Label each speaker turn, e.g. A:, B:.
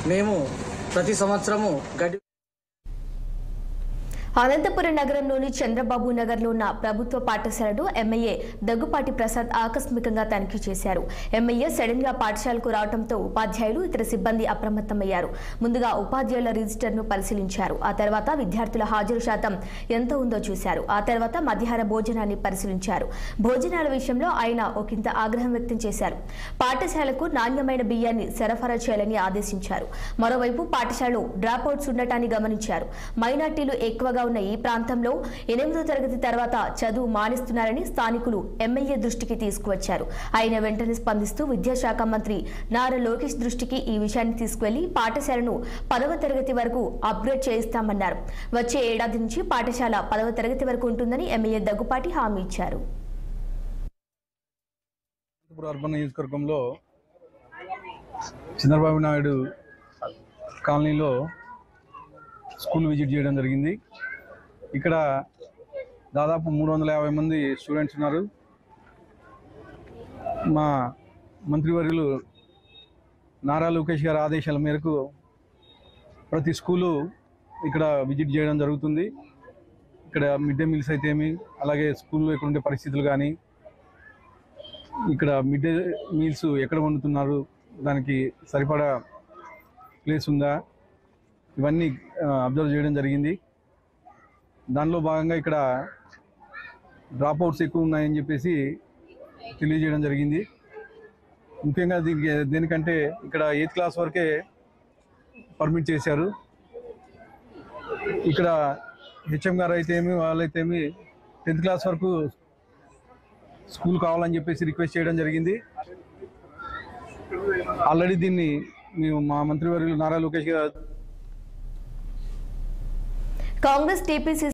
A: మేము ప్రతి సంవత్సరము గడ్డి
B: అనంతపురం నగరంలోని చంద్రబాబు నగర్లో ఉన్న ప్రభుత్వ పాఠశాలను ఎమ్మెల్యే దగ్గుపాటి ప్రసాద్ ఆకస్మికంగా తనిఖీ చేశారు. ఎమ్మెల్యే సడన్ గా పాఠశాలకు రావడంతో ఉపాధ్యాయులు ఇతర సిబ్బంది అప్రమత్తమయ్యారు. ముందుగా ఉపాధ్యాయుల రిజిస్టర్ను పరిశీలించారు. ఆ తర్వాత విద్యార్థుల హాజరు శాతం ఎంత ఉందో చూశారు. ఆ తర్వాత మధ్యాహ్న భోజనాన్ని పరిశీలించారు. భోజనాల విషయంలో ఆయన ఒకంత ఆగ్రహం వ్యక్తం చేశారు. పాఠశాలకు నాణ్యమైన బియ్యాన్ని సరఫరా చేయాలని ఆదేశించారు. మరోవైపు పాఠశాలలో డ్రాప్అవుట్స్ ఉండటాన్ని గమనించారు. మైనార్టీలు ఎక్కువగా ఉన్న ఈ ప్రాంతంలో 8వ తరగతి తర్వాత చదువు మానేస్తున్నారని స్థానికులు ఎమ్మెల్యే దృష్టికి తీసుకువచ్చారు. ఆయన వెంటనే స్పందిస్తూ విద్యాశాఖ మంత్రి నారా లోకేష్ దృష్టికి ఈ విషయాన్ని తీసుకువెళ్లి పాఠశాలను 10వ తరగతి వరకు అప్గ్రేడ్ చేయిస్తామన్నారు. వచ్చే ఏడాది నుంచి పాఠశాల 10వ తరగతి వరకు ఉంటుందని ఎమ్మెల్యే దగ్గుపాటి హామీ ఇచ్చారు.
C: అర్బన్ నియోజకవర్గంలో చంద్రబాబు నాయుడు కాలనీలో స్కూల్ విజిట్ చేయడం జరిగింది. ఇక్కడ దాదాపు 350 మంది స్టూడెంట్స్ ఉన్నారు. మా మంత్రివర్యులు నారా లోకేష్ గారి ఆదేశాల మేరకు ప్రతి స్కూలు ఇక్కడ విజిట్ చేయడం జరుగుతుంది. ఇక్కడ మిడ్ డే మీల్స్ అయితే ఏమి, అలాగే స్కూల్లో ఇక్కడ ఉండే పరిస్థితులు కానీ, ఇక్కడ మిడ్ డే మీల్స్ ఎక్కడ వండుతున్నారు, దానికి సరిపడా ప్లేస్ ఉందా, ఇవన్నీ అబ్జర్వ్ చేయడం జరిగింది. దానిలో భాగంగా ఇక్కడ డ్రాప్అవుట్స్ ఎక్కువ ఉన్నాయని చెప్పేసి తెలియజేయడం జరిగింది. ముఖ్యంగా దేనికంటే ఇక్కడ 8th క్లాస్ వరకే పర్మిట్ చేశారు. ఇక్కడ హెచ్ఎం గారు అయితే ఏమి, వాళ్ళైతేమి 10th క్లాస్ వరకు స్కూల్ కావాలని చెప్పేసి రిక్వెస్ట్ చేయడం జరిగింది. ఆల్రెడీ దీన్ని మేము మా మంత్రివర్యులు నారా లోకేష్ గారు
B: కాంగ్రెస్ టీపీసీ